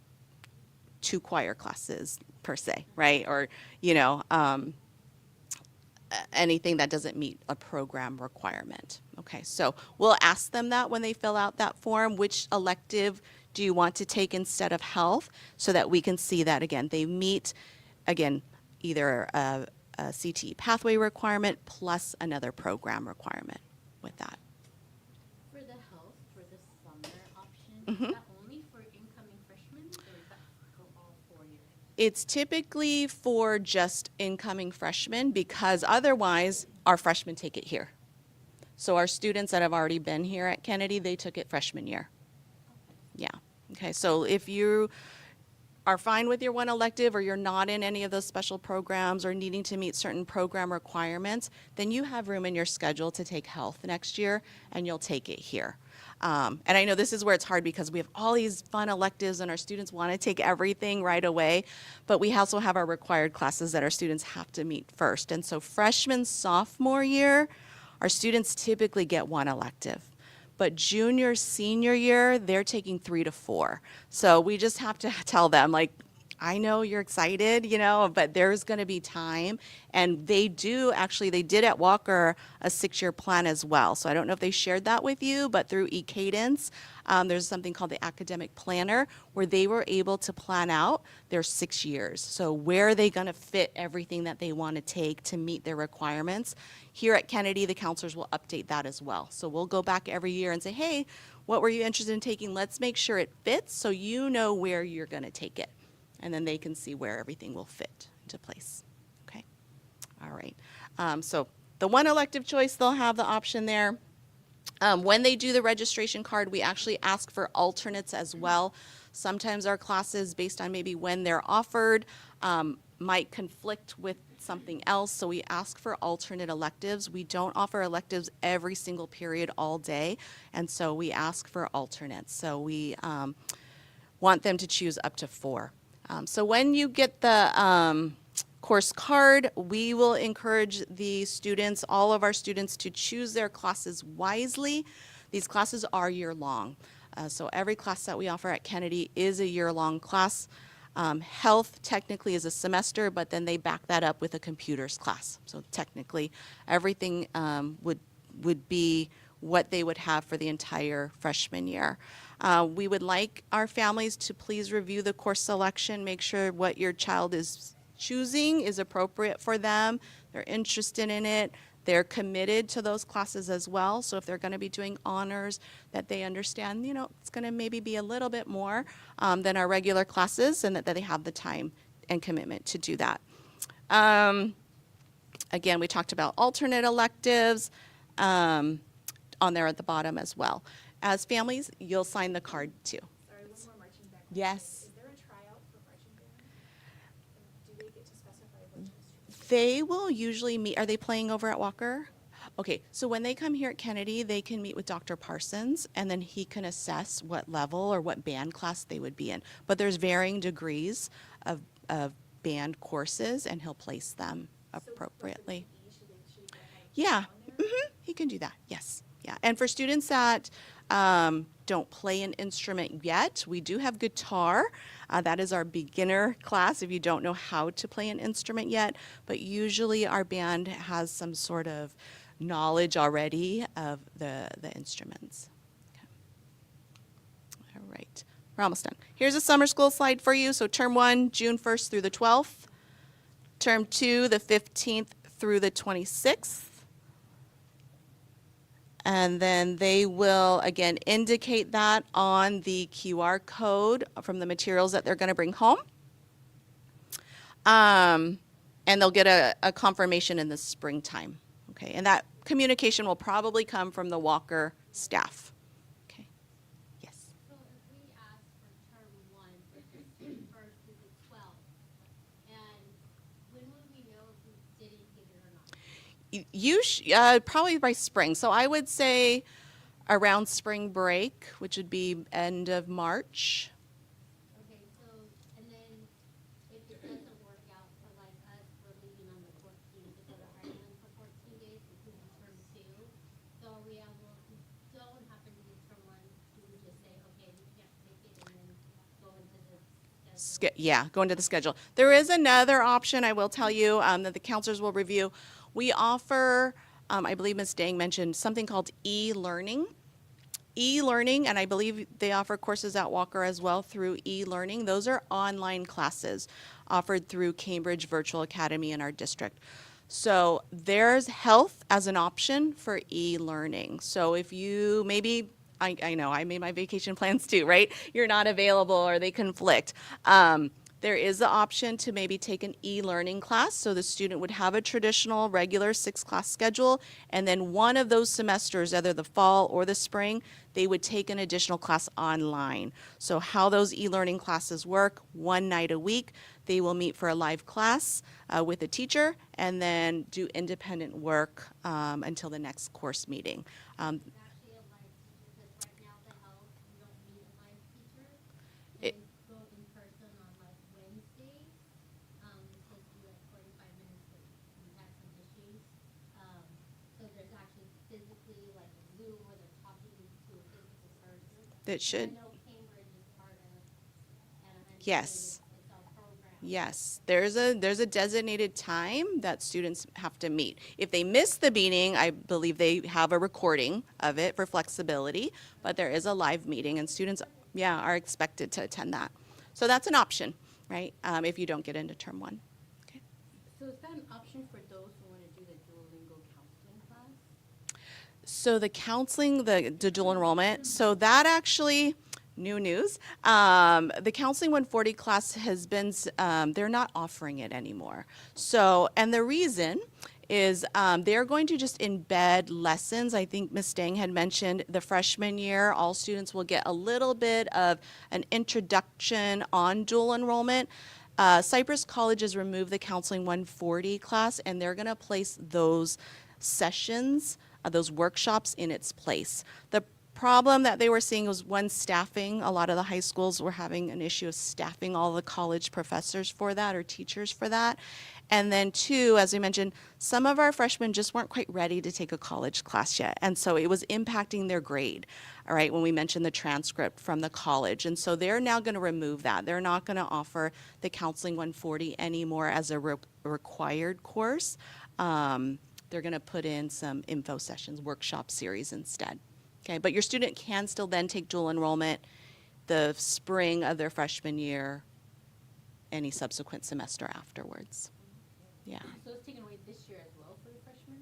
[SPEAKER 2] 2 choir classes per se, right? Or, anything that doesn't meet a program requirement. Okay, so we'll ask them that when they fill out that form, which elective do you want to take instead of health, so that we can see that again. They meet, again, either a CTE pathway requirement plus another program requirement with that.
[SPEAKER 10] For the health, for the summer option,
[SPEAKER 2] Mhm.
[SPEAKER 10] is that only for incoming freshmen, or is that for all 4 years?
[SPEAKER 2] It's typically for just incoming freshmen because otherwise our freshmen take it here. So our students that have already been here at Kennedy, they took it freshman year. Yeah. Okay. So if you are fine with your 1 elective or you're not in any of those special programs or needing to meet certain program requirements, then you have room in your schedule to take health next year and you'll take it here. And I know this is where it's hard because we have all these fun electives and our students want to take everything right away, but we also have our required classes that our students have to meet first. And so freshman, sophomore year, our students typically get 1 elective. But junior, senior year, they're taking 3 to 4. So we just have to tell them, like, I know you're excited, but there's going to be time. And they did at Walker a 6-year plan as well. So I don't know if they shared that with you, but through eCadence, there's something called the Academic Planner where they were able to plan out their 6 years. So where are they going to fit everything that they want to take to meet their requirements? Here at Kennedy, the counselors will update that as well. So we'll go back every year and say, hey, what were you interested in taking? Let's make sure it fits so you know where you're going to take it. And then they can see where everything will fit into place. Okay? All right. So the 1 elective choice, they'll have the option there. When they do the registration card, we actually ask for alternates as well. Sometimes our classes, based on maybe when they're offered, might conflict with something else, so we ask for alternate electives. We don't offer electives every single period all day, and so we ask for alternates. So we want them to choose up to 4. So when you get the course card, we will encourage the students, all of our students, to choose their classes wisely. These classes are year-long. So every class that we offer at Kennedy is a year-long class. Health technically is a semester, but then they back that up with a computers class. So technically, everything would be what they would have for the entire freshman year. We would like our families to please review the course selection, make sure what your child is choosing is appropriate for them, they're interested in it, they're committed to those classes as well. So if they're going to be doing honors, that they understand, it's going to maybe be a little bit more than our regular classes, and that they have the time and commitment to do that. Again, we talked about alternate electives on there at the bottom as well. As families, you'll sign the card too.
[SPEAKER 9] Sorry, one more marching band.
[SPEAKER 2] Yes.
[SPEAKER 9] Is there a tryout for marching band? And do they get to specify which instrument?
[SPEAKER 2] They will usually meet. Are they playing over at Walker? Okay, so when they come here at Kennedy, they can meet with Dr. Parsons, and then he can assess what level or what band class they would be in. But there's varying degrees of band courses, and he'll place them appropriately. Yeah, he can do that, yes. Yeah, and for students that don't play an instrument yet, we do have guitar. That is our beginner class if you don't know how to play an instrument yet, but usually our band has some sort of knowledge already of the instruments. Okay. All right, we're almost done. Here's a summer school slide for you. So term 1, June 1st through the 12th. Term 2, the 15th through the 26th. And then they will, again, indicate that on the QR code from the materials that they're going to bring home. And they'll get a confirmation in the springtime. Okay, and that communication will probably come from the Walker staff. Okay, yes.
[SPEAKER 10] So if we ask for term 1, which is June 1st through the 12th, and when would we know if we didn't get it or not?
[SPEAKER 2] Probably by spring. So I would say around spring break, which would be end of March.
[SPEAKER 10] Okay, so, and
[SPEAKER 2] go into the schedule. There is another option I will tell you that the counselors will review. We offer, I believe Ms. Dang mentioned something called e-learning. E-learning, and I believe they offer courses at Walker as well through e-learning. Those are online classes offered through Cambridge Virtual Academy in our district. So there's health as an option for e-learning. So if you maybe, I know I made my vacation plans too, right? You're not available or they conflict. There is the option to maybe take an e-learning class. So the student would have a traditional regular 6-class schedule, and then one of those semesters, either the fall or the spring, they would take an additional class online. So how those e-learning classes work, one night a week, they will meet for a live class with a teacher and then do independent work until the next course meeting.
[SPEAKER 10] Actually a live teacher, because right now the health, we don't need a live teacher. They go in person on like Wednesdays. It's supposed to be like 45 minutes, but we had some issues. So there's actually physically like a Zoom where they're talking to a physical person.
[SPEAKER 2] That should,
[SPEAKER 10] I know Cambridge is part of Hernandez.
[SPEAKER 2] Yes.
[SPEAKER 10] It's our program.
[SPEAKER 2] yes, there's a designated time that students have to meet. If they miss the meeting, I believe they have a recording of it for flexibility, but there is a live meeting and students, yeah, are expected to attend that. So that's an option, right, if you don't get into term one. Okay.
[SPEAKER 8] So is that an option for those who want to do the Duolingo counseling class?
[SPEAKER 2] So the counseling, the dual enrollment, so that actually, new news, the Counseling 140 class has been, they're not offering it anymore. So, and the reason is they're going to just embed lessons. I think Ms. Stang had mentioned the freshman year, all students will get a little bit of an introduction on dual enrollment. Cypress College has removed the Counseling 140 class, and they're going to place those sessions, those workshops in its place. The problem that they were seeing was, one, staffing. A lot of the high schools were having an issue of staffing all the college professors for that or teachers for that. And then two, as we mentioned, some of our freshmen just weren't quite ready to take a college class yet. And so it was impacting their grade, all right, when we mentioned the transcript from the college. And so they're now going to remove that. They're not going to offer the Counseling 140 anymore as a required course. They're going to put in some info sessions, workshop series instead. Okay, but your student can still then take dual enrollment the spring of their freshman year, any subsequent semester afterwards. Yeah.
[SPEAKER 8] So it's taken away this year as well for the freshmen?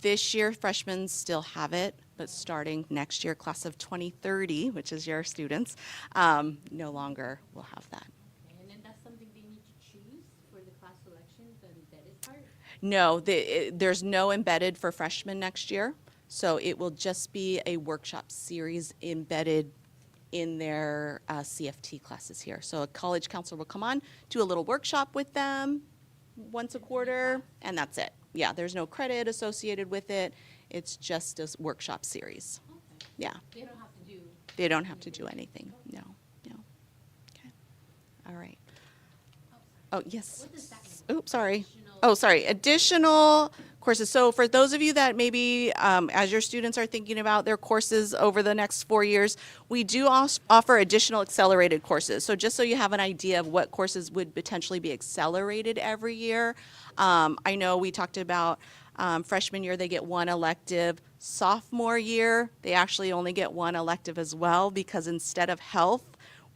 [SPEAKER 2] This year, freshmen still have it, but starting next year, class of 2030, which is your students, no longer will have that.
[SPEAKER 8] Okay, and then that's something they need to choose for the class selection, the embedded part?
[SPEAKER 2] No, there's no embedded for freshmen next year. So it will just be a workshop series embedded in their CFT classes here. So a college counselor will come on, do a little workshop with them once a quarter, and that's it. Yeah, there's no credit associated with it. It's just a workshop series.
[SPEAKER 8] Okay.
[SPEAKER 2] Yeah,
[SPEAKER 8] They don't have to do.
[SPEAKER 2] they don't have to do anything. No, no. Okay. All right. Oh, yes.
[SPEAKER 8] What does that mean?
[SPEAKER 2] Oops, sorry.
[SPEAKER 8] Additional-
[SPEAKER 2] Oh, sorry. Additional courses. So for those of you that maybe, as your students are thinking about their courses over the next 4 years, we do offer additional accelerated courses. So just so you have an idea of what courses would potentially be accelerated every year. I know we talked about freshman year, they get one elective. Sophomore year, they actually only get one elective as well, because instead of health,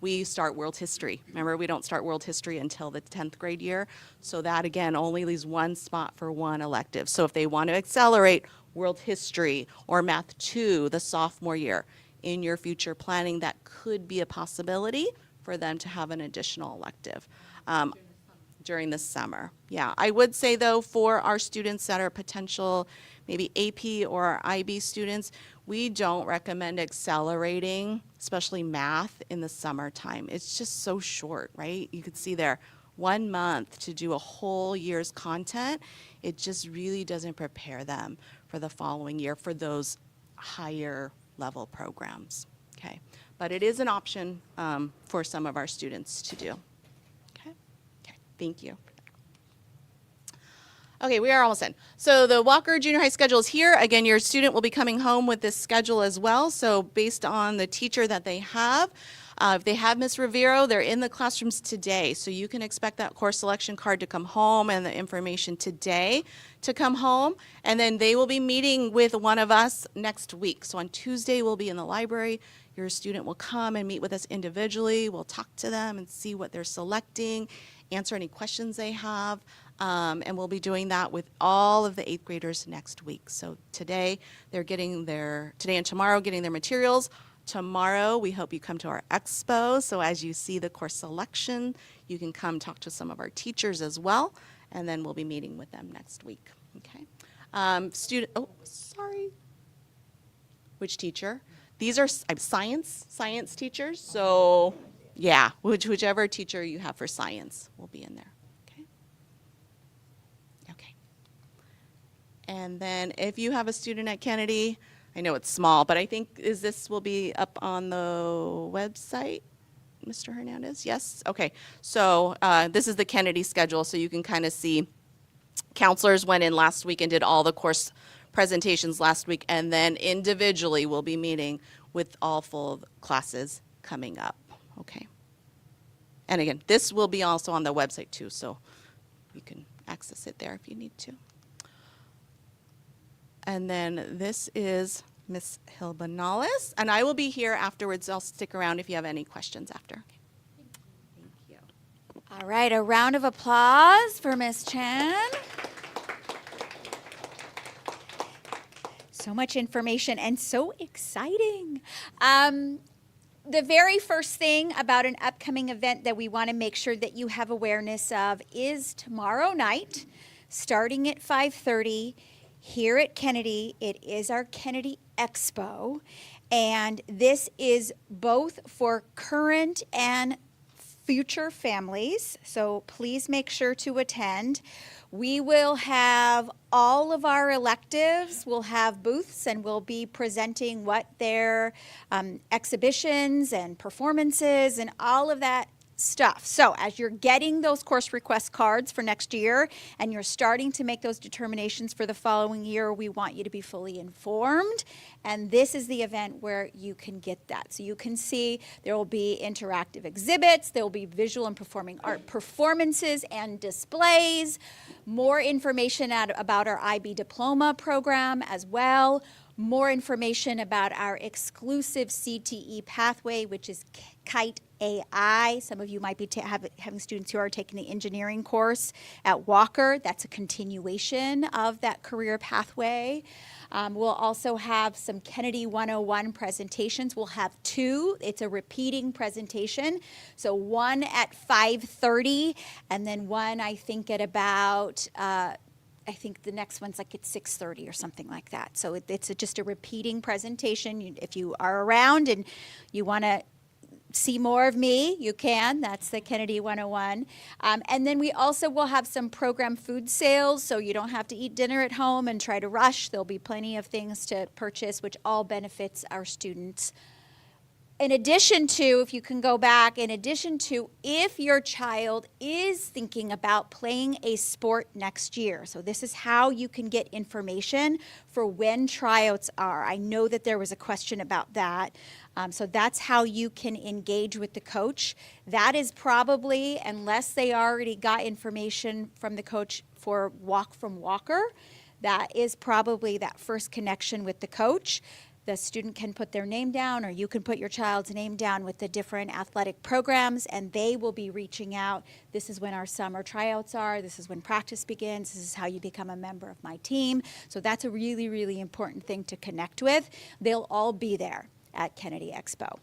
[SPEAKER 2] we start world history. Remember, we don't start world history until the 10th grade year. So that, again, only leaves one spot for one elective. So if they want to accelerate world history or math 2 the sophomore year, in your future planning, that could be a possibility for them to have an additional elective during the summer. Yeah, I would say, though, for our students that are potential maybe AP or IB students, we don't recommend accelerating, especially math, in the summertime. It's just so short, right? You could see there, 1 month to do a whole year's content. It just really doesn't prepare them for the following year for those higher level programs, okay? But it is an option for some of our students to do. Okay, thank you. Okay, we are almost in. So the Walker Junior High schedule is here. Again, your student will be coming home with this schedule as well. So based on the teacher that they have, If they have Miss Rivero, they're in the classrooms today, so you can expect that course selection card to come home and the information today to come home. And then they will be meeting with one of us next week. So on Tuesday, we'll be in the library. Your student will come and meet with us individually. We'll talk to them and see what they're selecting, answer any questions they have. And we'll be doing that with all of the 8th graders next week. So today, today and tomorrow, getting their materials. Tomorrow, we hope you come to our expo. So as you see the course selection, you can come talk to some of our teachers as well. And then we'll be meeting with them next week. Okay. Which teacher? These are science teachers. So yeah, whichever teacher you have for science will be in there. Okay. And then if you have a student at Kennedy, I know it's small, but I think this will be up on the website, Mr. Hernandez? Yes? Okay. So this is the Kennedy schedule, so you can kind of see counselors went in last week and did all the course presentations last week, and then individually we'll be meeting with all full classes coming up. Okay. And again, this will be also on the website too, so you can access it there if you need to. And then this is Miss Hill-Bonales, and I will be here afterwards. I'll stick around if you have any questions after. Thank you.
[SPEAKER 1] All right, a round of applause for Miss Chan. So much information and so exciting. The very first thing about an upcoming event that we want to make sure that you have awareness of is tomorrow night, starting at 5:30 here at Kennedy. It is our Kennedy Expo, and this is both for current and future families, so please make sure to attend. We will have all of our electives, we'll have booths, and we'll be presenting what their exhibitions and performances and all of that stuff. So as you're getting those course request cards for next year and you're starting to make those determinations for the following year, we want you to be fully informed. And this is the event where you can get that. So you can see there will be interactive exhibits, there will be visual and performing art performances and displays, more information about our IB diploma program as well, more information about our exclusive CTE pathway, which is KITE AI. Some of you might be having students who are taking the engineering course at Walker. That's a continuation of that career pathway. We'll also have some Kennedy 101 presentations. We'll have two. It's a repeating presentation. So one at 5:30 and then one I think at about I think the next one's like at 6:30 or something like that. So it's just a repeating presentation. If you are around and you want to see more of me, you can. That's the Kennedy 101. And then we also will have some program food sales, so you don't have to eat dinner at home and try to rush. There'll be plenty of things to purchase, which all benefits our students. In addition to, if you can go back, in addition to if your child is thinking about playing a sport next year. So this is how you can get information for when tryouts are. I know that there was a question about that. So that's how you can engage with the coach. That is probably, unless they already got information from the coach for Walk from Walker, that is probably that first connection with the coach. The student can put their name down, or you can put your child's name down with the different athletic programs, and they will be reaching out. This is when our summer tryouts are. This is when practice begins. This is how you become a member of my team. So that's a really, really important thing to connect with. They'll all be there at Kennedy Expo.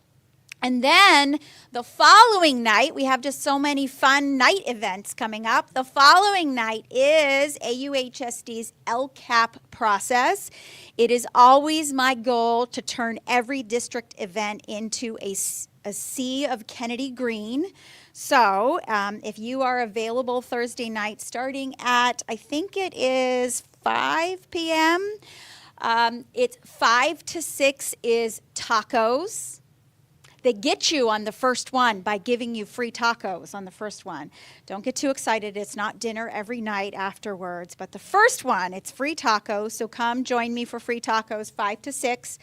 [SPEAKER 1] And then the following night, we have just so many fun night events coming up. The following night is AUHSD's LCAP process. It is always my goal to turn every district event into a sea of Kennedy green. So if you are available Thursday night starting at, I think it is 5 p.m., it's 5 to 6 is tacos. They get you on the first one by giving you free tacos on the first one. Don't get too excited. It's not dinner every night afterwards. But the first one, it's free tacos. So come join me for free tacos, 5 to 6.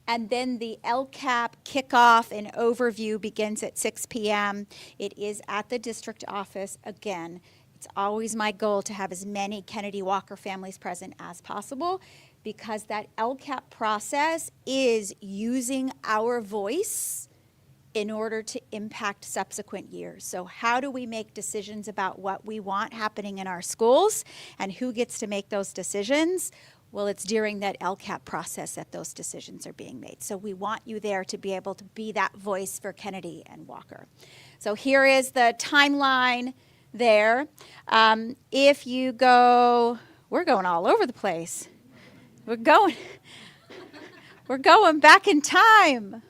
[SPEAKER 1] And then the LCAP kickoff and overview begins at 6 p.m. It is at the district office. Again, it's always my goal to have as many Kennedy Walker families present as possible, because that LCAP process is using our voice in order to impact subsequent years. So how do we make decisions about what we want happening in our schools, and who gets to make those decisions? Well, it's during that LCAP process that those decisions are being made. So we want you there to be able to be that voice for Kennedy and Walker. So here is the timeline there. If you go, we're going all over the place. We're going back in time.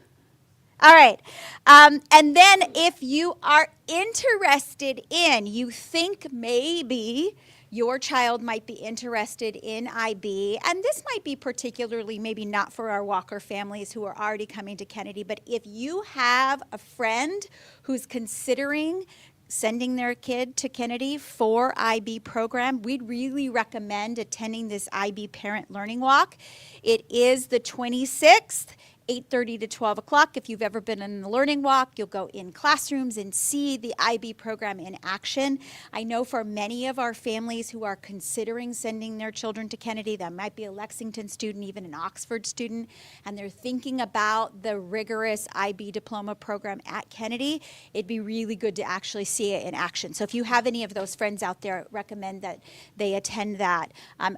[SPEAKER 1] All right. And then if you are interested in, you think maybe your child might be interested in IB, and this might be particularly maybe not for our Walker families who are already coming to Kennedy, but if you have a friend who's considering sending their kid to Kennedy for IB program, we'd really recommend attending this IB Parent Learning Walk. It is the 26th. 8:30 to 12 o'clock. If you've ever been in the learning walk, you'll go in classrooms and see the IB program in action. I know for many of our families who are considering sending their children to Kennedy, that might be a Lexington student, even an Oxford student, and they're thinking about the rigorous IB diploma program at Kennedy, it'd be really good to actually see it in action. So if you have any of those friends out there, recommend that they attend that.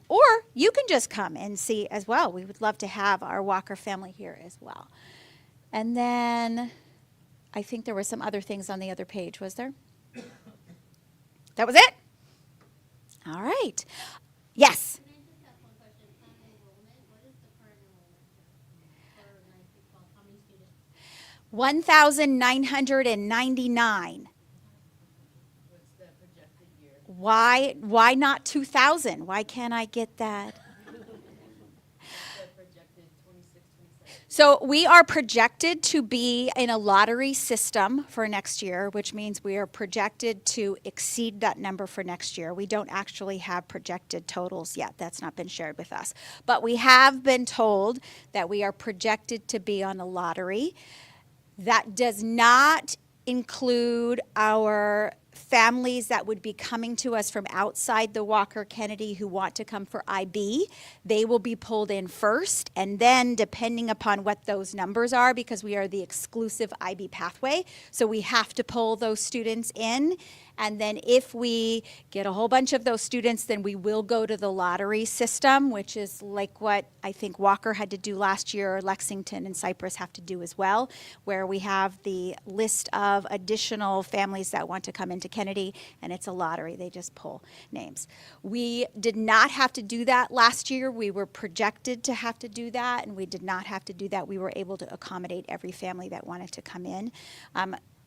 [SPEAKER 1] Or you can just come and see as well. We would love to have our Walker family here as well. And then I think there were some other things on the other page, was there? That was it? All right. Yes?
[SPEAKER 10] Can I just ask one question? On enrollment, what is the current enrollment for 9 through 12? How many students?
[SPEAKER 1] 1,999.
[SPEAKER 8] What's the projected year?
[SPEAKER 1] Why not 2,000? Why can't I get that? So we are projected to be in a lottery system for next year, which means we are projected to exceed that number for next year. We don't actually have projected totals yet. That's not been shared with us. But we have been told that we are projected to be on a lottery. That does not include our families that would be coming to us from outside the Walker Kennedy who want to come for IB. They will be pulled in first, and then depending upon what those numbers are, because we are the exclusive IB pathway, so we have to pull those students in. And then if we get a whole bunch of those students, then we will go to the lottery system, which is like what I think Walker had to do last year, Lexington and Cypress have to do as well, where we have the list of additional families that want to come into Kennedy, and it's a lottery. They just pull names. We did not have to do that last year. We were projected to have to do that, and we did not have to do that. We were able to accommodate every family that wanted to come in.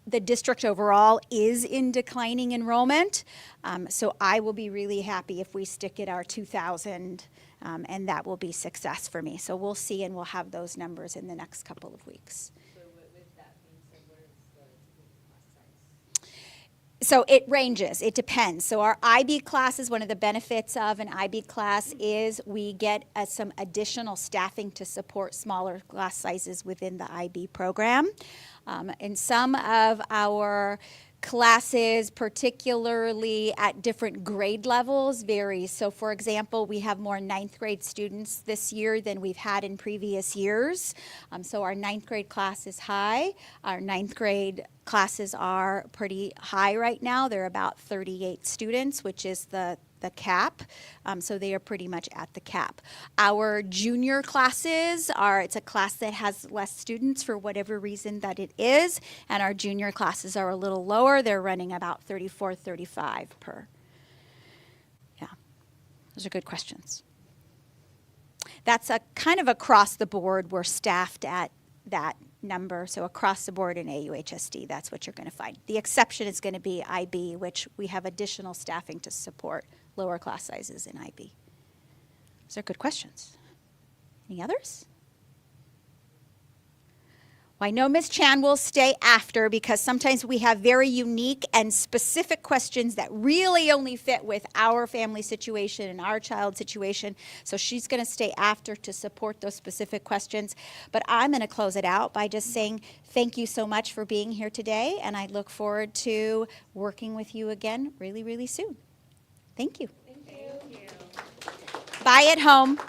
[SPEAKER 1] The district overall is in declining enrollment, so I will be really happy if we stick at our 2,000, and that will be success for me. So we'll see, and we'll have those numbers in the next couple of weeks.
[SPEAKER 8] So with that being said, what is the typical class size?
[SPEAKER 1] So it ranges, it depends. So our IB classes, one of the benefits of an IB class is we get some additional staffing to support smaller class sizes within the IB program. And some of our classes, particularly at different grade levels, vary. So for example, we have more 9th grade students this year than we've had in previous years. So our 9th grade class is high. Our 9th grade classes are pretty high right now. They're about 38 students, which is the cap. So they are pretty much at the cap. Our junior classes it's a class that has less students for whatever reason that it is, and our junior classes are a little lower. They're running about 34, 35 per. Yeah, those are good questions. That's a kind of across the board. We're staffed at that number. So across the board in AUHSD, that's what you're going to find. The exception is going to be IB, which we have additional staffing to support lower class sizes in IB. Those are good questions. Any others? Well, I know Ms. Chan will stay after because sometimes we have very unique and specific questions that really only fit with our family situation and our child situation. So she's going to stay after to support those specific questions. But I'm going to close it out by just saying thank you so much for being here today, and I look forward to working with you again really, really soon. Thank you. Thank you. Bye at home.